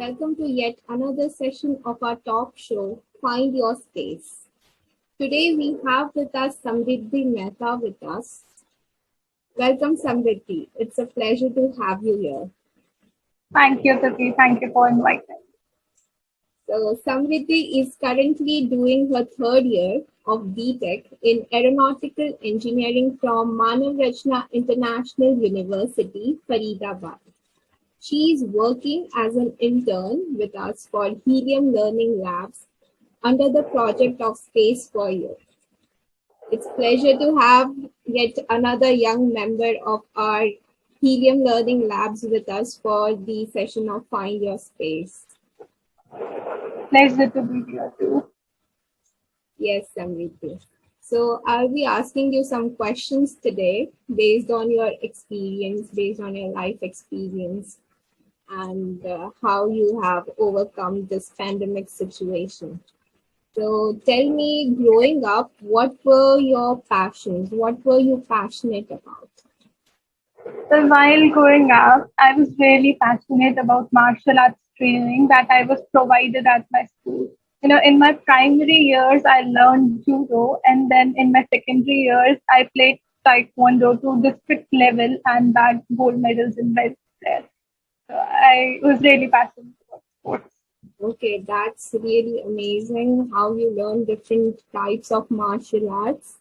welcome to yet another session of our talk show, Find Your Space. Today we have with us Samridhi Mehta with us. Welcome, Samridhi. It's a pleasure to have you here. Thank you, Tati. Thank you for inviting. So, Samridhi is currently doing her third year of B.Tech in Aeronautical Engineering from Manav Rachna International University, Faridabad. She is working as an intern with us for Helium Labs under the project of Space for You. It's a pleasure to have yet another young member of our Helium Labs with us for the session of Find Your Space. Pleasure to be here too. Yes, Samridhi. So I'll be asking you some questions today based on your experience, based on your life experience, and how you have overcome this pandemic situation. So tell me, growing up, what were your passions? What were you passionate about? So while growing up, I was really passionate about martial arts training that I was provided at my school. In my primary years, I learned judo, and then in my secondary years, I played taekwondo to district level and bagged gold medals in both there. So I was really passionate about sports. Okay, that's really amazing how you learn different types of martial arts,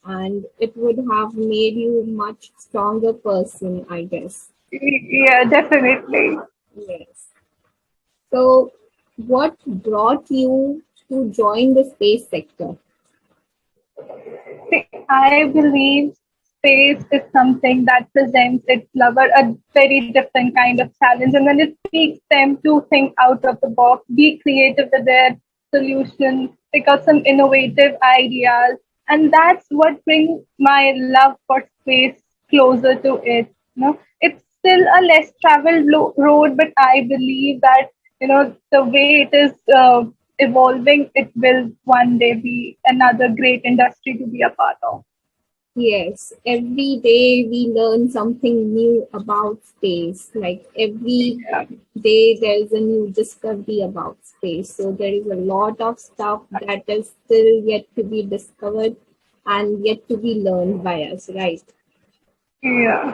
and it would have made you a much stronger person, I guess. Yeah, definitely. Yes. So, what brought you to join the space sector? See, I believe space is something that presents its lover a very different kind of challenge, and then it teaches them to think out of the box, be creative with their solutions, pick out some innovative ideas, and that's what brings my love for space closer to it. It's still a less traveled road, but I believe that the way it is evolving, it will one day be another great industry to be a part of. Yes, every day we learn something new about space. Like every day there's a new discovery about space. So there is a lot of stuff that is still yet to be discovered and yet to be learned by us, right? Yeah.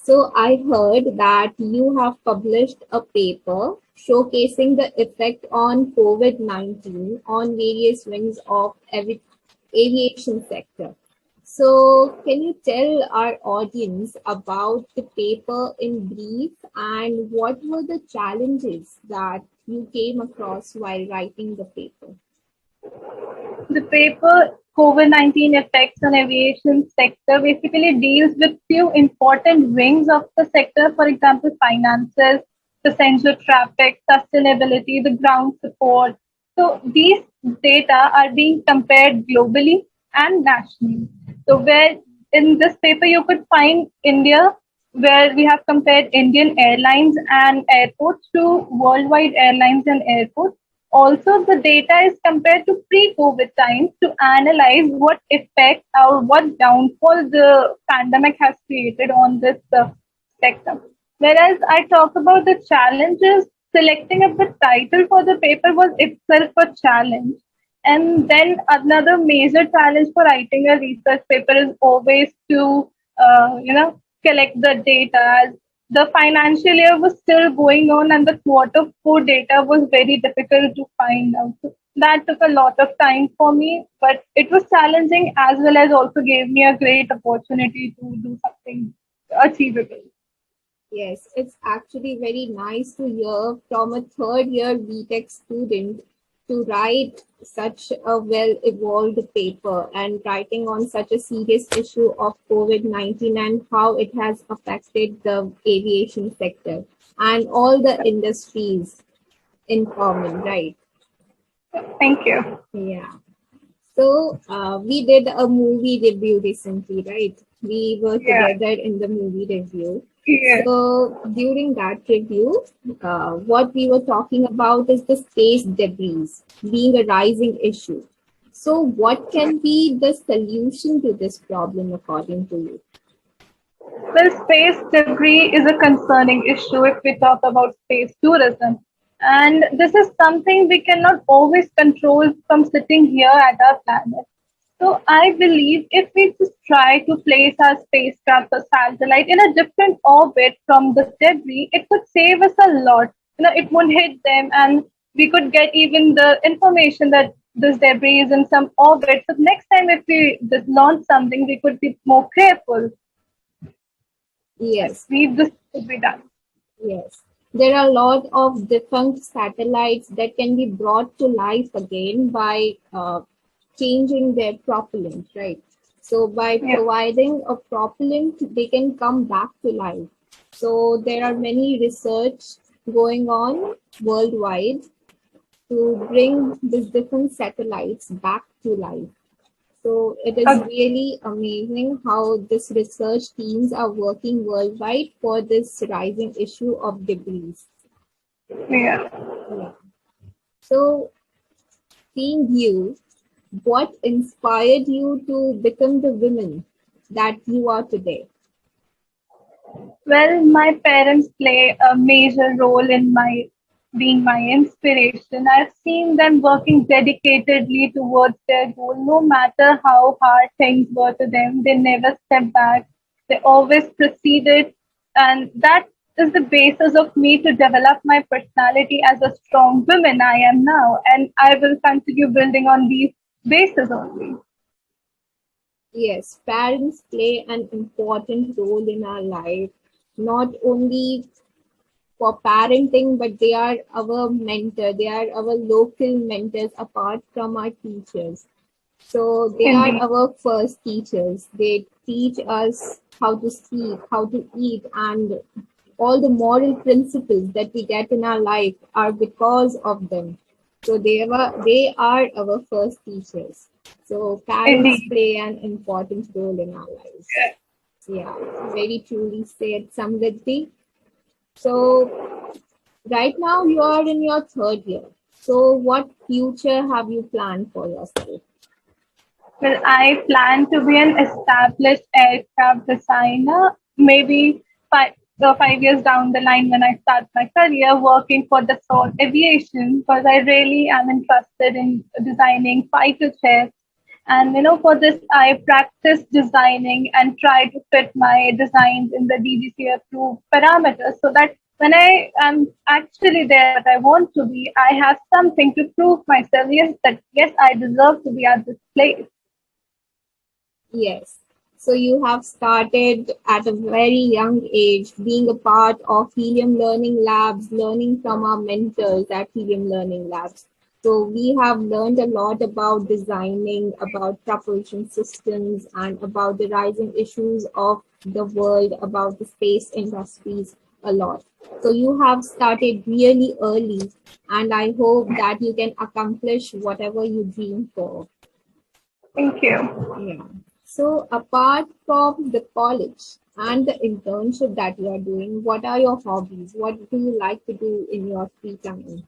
So I heard that you have published a paper showcasing the effect on COVID-19 on various wings of aviation sector. So can you tell our audience about the paper in brief and what were the challenges that you came across while writing the paper? The paper COVID-19 effects on aviation sector basically deals with few important wings of the sector, for example, finances, passenger traffic, sustainability, the ground support. So these data are being compared globally and nationally. So where in this paper you could find India, where we have compared Indian airlines and airports to worldwide airlines and airports. Also, the data is compared to pre-COVID times to analyze what effect or what downfall the pandemic has created on this sector. Whereas I talk about the challenges, selecting up the title for the paper was itself a challenge. And then another major challenge for writing a research paper is always to, collect the data. The financial year was still going on and the quarter four data was very difficult to find out. So that took a lot of time for me, but it was challenging as well as also gave me a great opportunity to do something achievable. Yes, it's actually very nice to hear from a third year B.Tech student to write such a well-evolved paper and writing on such a serious issue of COVID-19 and how it has affected the aviation sector and all the industries in common, right? Thank you. Yeah. So we did a movie review recently, right? We were together in the movie review. Yeah. So during that review, what we were talking about is the space debris being a rising issue. So what can be the solution to this problem according to you? Well, space debris is a concerning issue if we talk about space tourism. And this is something we cannot always control from sitting here at our planet. So I believe if we just try to place our spacecraft or satellite in a different orbit from the debris, it could save us a lot. It won't hit them, and we could get even the information that this debris is in some orbit. So next time, if we just launch something, we could be more careful. I Yes, believe this could be done. yes. There are a lot of defunct satellites that can be brought to life again by changing their propellant, right? So by Yeah. providing a propellant, they can come back to life. So there are many research going on worldwide to bring these different satellites back to life. So it is Uh, really amazing how this research teams are working worldwide for this rising issue of debris. yeah. Yeah. So seeing you, what inspired you to become the woman that you are today? Well, my parents play a major role in my being my inspiration. I've seen them working dedicatedly towards their goal, no matter how hard things were to them. They never stepped back. They always proceeded, and that is the basis of me to develop my personality as a strong woman I am now, and I will continue building on these bases only. Yes, parents play an important role in our life, not only for parenting, but they are our mentor. They are our local mentors apart from our teachers. So they are Indeed. our first teachers. They teach us how to speak, how to eat, and all the moral principles that we get in our life are because of them. So they are our first teachers. So parents Indeed. play an important role in our lives. Yeah, very truly said, Samriddhi. So right now you are in your third year. So what future have you planned for yourself? Well, I plan to be an established aircraft designer, maybe 5 years down the line when I start my career working for the Dassault Aviation, because I really am interested in designing fighter jets. And for this, I practice designing and try to fit my designs in the DGC approved parameters so that when I am actually there that I want to be, I have something to prove myself. Yes, that yes, I deserve to be at this place. Yes. So you have started at a very young age being a part of Helium Learning Labs, learning from our mentors at Helium Learning Labs. So we have learned a lot about designing, about propulsion systems, and about the rising issues of the world, about the space industries a lot. So you have started really early, and I hope that you can accomplish whatever you dream for. Thank you. Yeah. So apart from the college and the internship that you are doing, what are your hobbies? What do you like to do in your free time?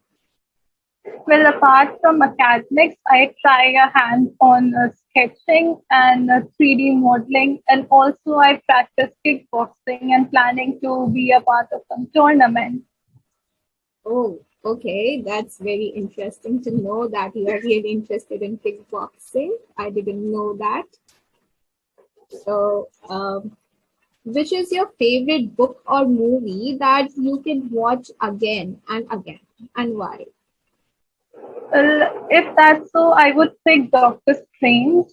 Well, apart from academics, I try a hand on sketching and 3D modeling, and also I practice kickboxing and planning to be a part of some tournament. Oh, okay. That's very interesting to know that you are really interested in kickboxing. I didn't know that. So, which is your favorite book or movie that you can watch again and again, and why? Well, if that's so, I would pick Doctor Strange.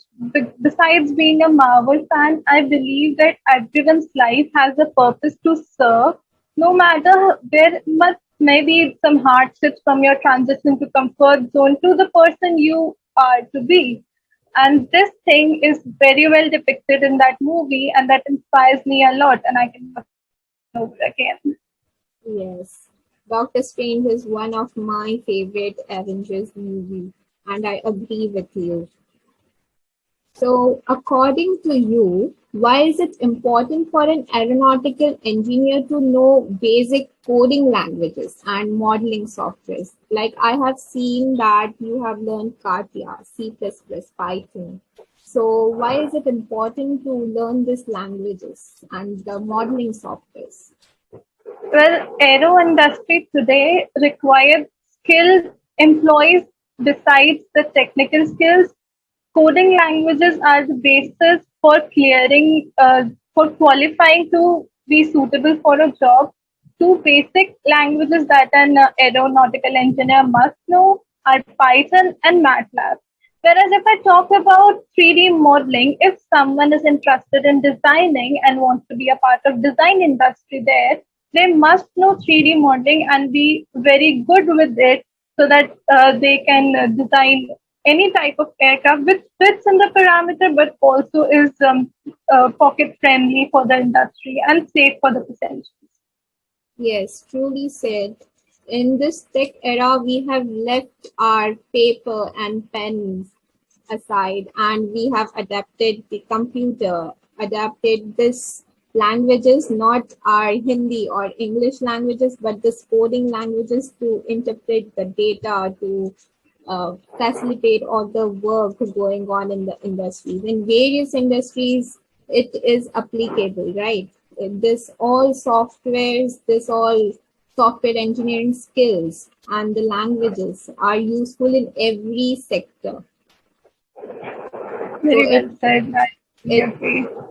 Besides being a Marvel fan, I believe that everyone's life has a purpose to serve, no matter there must maybe some hardships from your transition to comfort zone to the person you are to be. And this thing is very well depicted in that movie, and that inspires me a lot, and I can watch it over and over again. Yes, Doctor Strange is one of my favorite Avengers movie, and I agree with you. So, according to you, why is it important for an aeronautical engineer to know basic coding languages and modeling softwares? Like I have seen that you have learned CATIA, C++, Python. So why is it important to learn these languages and the modeling softwares? Well, aero industry today requires skilled employees besides the technical skills. Coding languages are the basis for for qualifying to be suitable for a job. Two basic languages that an aeronautical engineer must know are Python and MATLAB. Whereas if I talk about 3D modeling, if someone is interested in designing and wants to be a part of design industry there, they must know 3D modeling and be very good with it so that they can design any type of aircraft which fits in the parameter but also is pocket friendly for the industry and safe for the passengers. Yes, truly said. In this tech era, we have left our paper and pens aside and we have adapted the computer, adapted this languages, not our Hindi or English languages, but the coding languages to interpret the data, to facilitate all the work going on in the industries. In various industries, it is applicable, right? This all softwares, this all software engineering skills and the languages are useful in every sector. Very well said.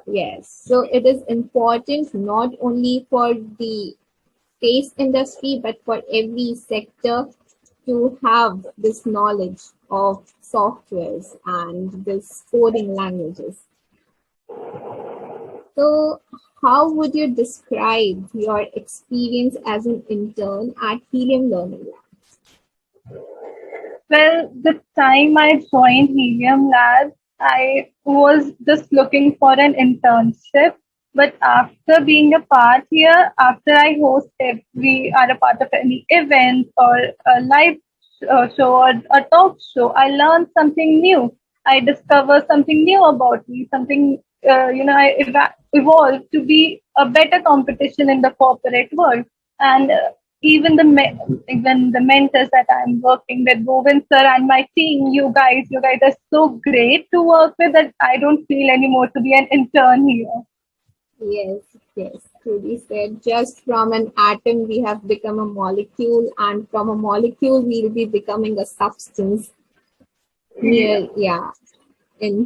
Yes, so it is important not only for the space industry, but for every sector to have this knowledge of softwares and this coding languages. So, how would you describe your experience as an intern at Helium Learning Lab? Well, the time I joined Helium Labs, I was just looking for an internship. But after being a part here, after I host, if we are a part of any event or a live show or a talk show, I learned something new. I discovered something new about me, something, I evolved to be a better competition in the corporate world. And even even the mentors that I'm working with, Govind sir and my team, you guys are so great to work with that I don't feel anymore to be an intern here. Yes, yes, truly said. Just from an atom, we have become a molecule, and from a molecule, we'll be becoming a substance in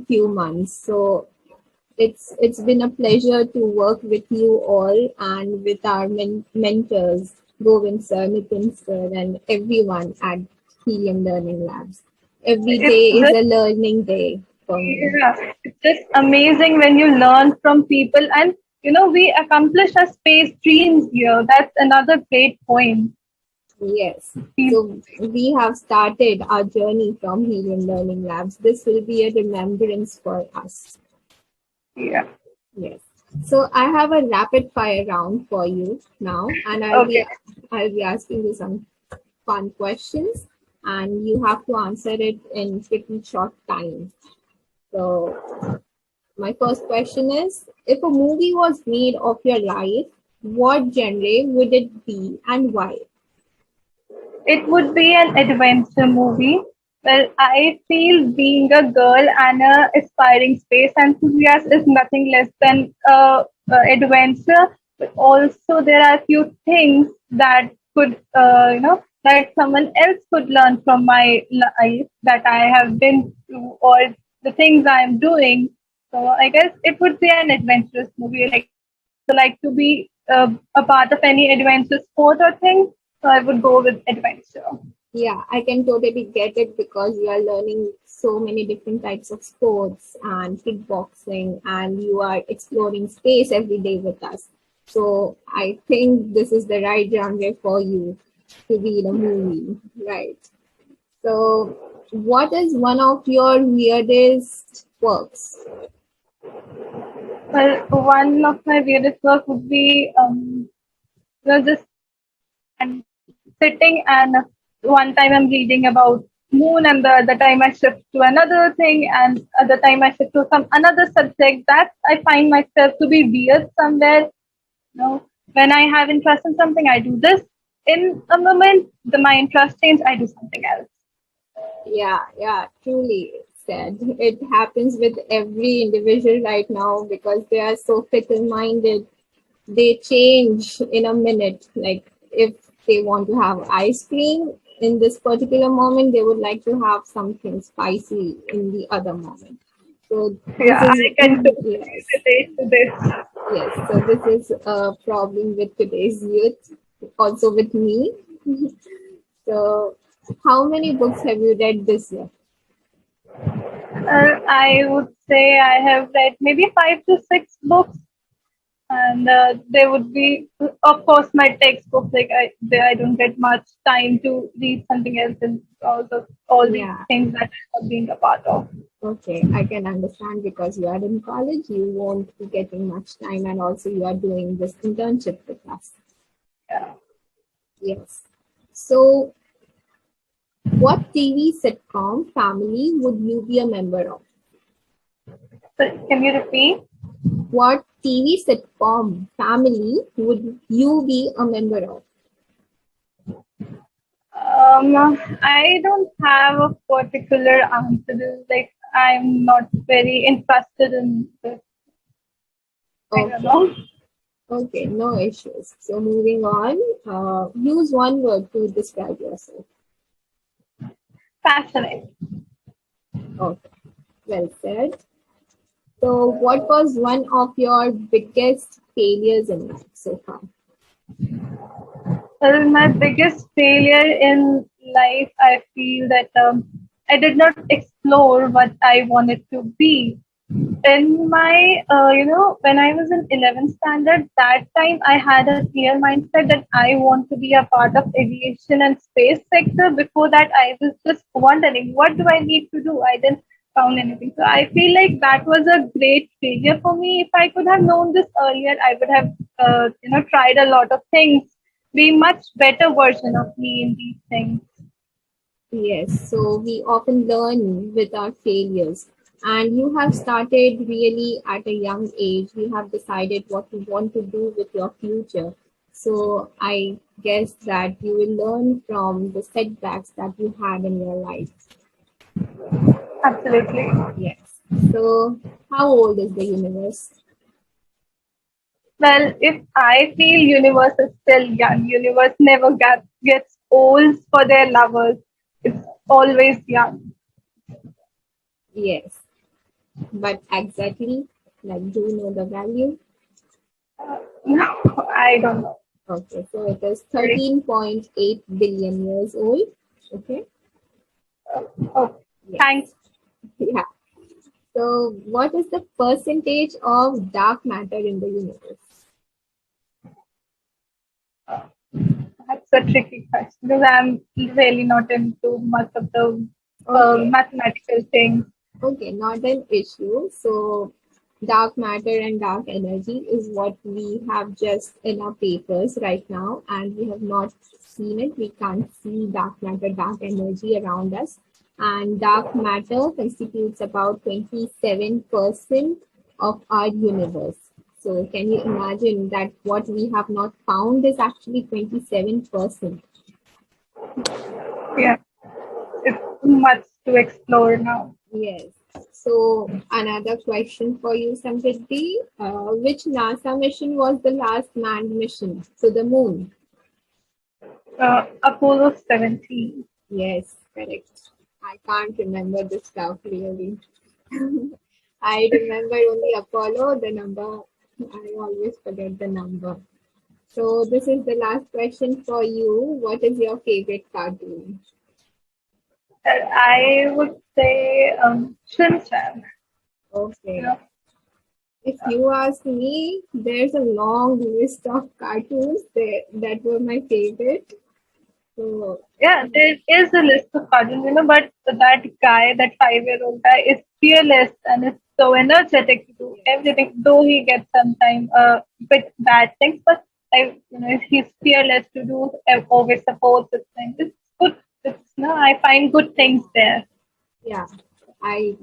few months. So it's been a pleasure to work with you all and with our mentors, Govind sir, Nitin sir, and everyone at Helium Learning Labs. Every day is a learning day for me. Yeah, it's just amazing when you learn from people and we accomplish our space dreams here. That's another great point. Yes. So we have started our journey from Helium Learning Labs. This will be a remembrance for us. Yeah. Yes. So I have a rapid fire round for you now, and I'll be asking you some fun questions, and you have to answer it in pretty short time. So my first question is, if a movie was made of your life, what genre would it be and why? It would be an adventure movie. Well, I feel being a girl and a aspiring space enthusiast is nothing less than adventure. But also, there are a few things that could, that someone else could learn from my life that I have been through or the things I am doing. So I guess it would be an adventurous movie. Like to be a part of any adventure sport or thing. So I would go with adventure. Yeah, I can totally get it because you are learning so many different types of sports and kickboxing, and you are exploring space every day with us. So I think this is the right genre for you to be in a movie, right? So, what is one of your weirdest quirks? Well, one of my weirdest work would be just and sitting and one time I'm reading about moon and the other time I shift to another thing and other time I shift to some another subject that I find myself to be weird somewhere. When I have interest in something, I do this. In a moment, my interest changes, I do something else. Yeah, truly. said. It happens with every individual right now because they are so fickle-minded. They change in a minute. Like if they want to have ice cream in this particular moment, they would like to have something spicy in the other moment. So this Yeah, is I can totally yes, relate to this. yes. So this is a problem with today's youth, also with me. So how many books have you read this year? I would say I have read maybe 5 to 6 books, and they would be, of course, my textbooks. Like I don't get much time to read something else, and also all these Yeah. things that I'm being a part of. Okay, I can understand because you are in college, you won't be getting much time, and also you are doing this internship with us. Yeah. Yes. So, what TV sitcom family would you be a member of? So can you repeat? What TV sitcom family would you be a member of? I don't have a particular answer. Like I'm not very interested in this. I don't Okay, know. okay, no issues. So, moving on, use one word to describe yourself. Passionate. Okay, well said. So, what was one of your biggest failures in life so far? Well, my biggest failure in life, I feel that I did not explore what I wanted to be. In my, when I was in 11th standard, that time I had a clear mindset that I want to be a part of aviation and space sector. Before that, I was just wondering, what do I need to do? I didn't found anything. So I feel like that was a great failure for me. If I could have known this earlier, I would have, tried a lot of things, be much better version of me in these things. Yes, so we often learn with our failures. And you have started really at a young age. You have decided what you want to do with your future. So I guess that you will learn from the setbacks that you had in your life. Absolutely. Yes. So how old is the universe? Well, if I feel universe is still young, universe never gets old for their lovers. It's always young. Yes. But exactly, like, do you know the value? No, I don't know. Okay, so it is Sorry. 13.8 billion years old. Okay. Oh, Yes. thanks. Yeah. So, what is the percentage of dark matter in the universe? That's a tricky question because I'm really not into much of the Okay, mathematical things. okay, not an issue. So, dark matter and dark energy is what we have just in our papers right now, and we have not seen it. We can't see dark matter, dark energy around us. And dark matter constitutes about 27% of our universe. So, can you imagine that what we have not found is actually 27%? Yeah, it's much to explore now. Yes. So another question for you, Samriddhi. Which NASA mission was the last manned mission to the moon? Apollo 17. Yes, correct. I can't remember the stuff really. I remember only Apollo, the number. I always forget the number. So this is the last question for you. What is your favorite cartoon? I would say Shinchan. You Okay. know, If you ask me, there's a long list of cartoons that were my favorite. So, yeah, there is a list of cartoons, but that guy, that 5-year-old guy, is fearless and is so energetic to do everything. Though he gets sometimes a bit bad things, but he's fearless to do. Always supports his things. It's good. I find good things there. yeah, I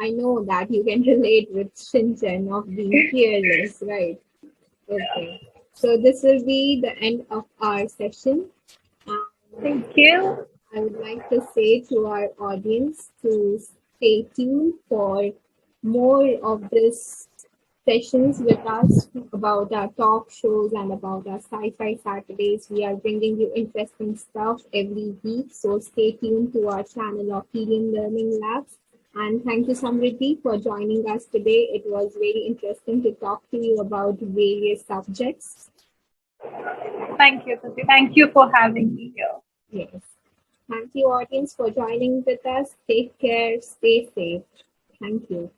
I know that you can relate with Shinchan of being fearless, right? Okay. So this will be the end of our session. And Thank you. I would like to say to our audience to stay tuned for more of this sessions with us about our talk shows and about our sci-fi Saturdays. We are bringing you interesting stuff every week, so stay tuned to our channel of Helium Learning Labs. And thank you, Samridhi, for joining us today. It was very interesting to talk to you about various subjects. Thank you, Tuti. Thank you for having me here. Yes. Thank you, audience, for joining with us. Take care. Stay safe. Thank you.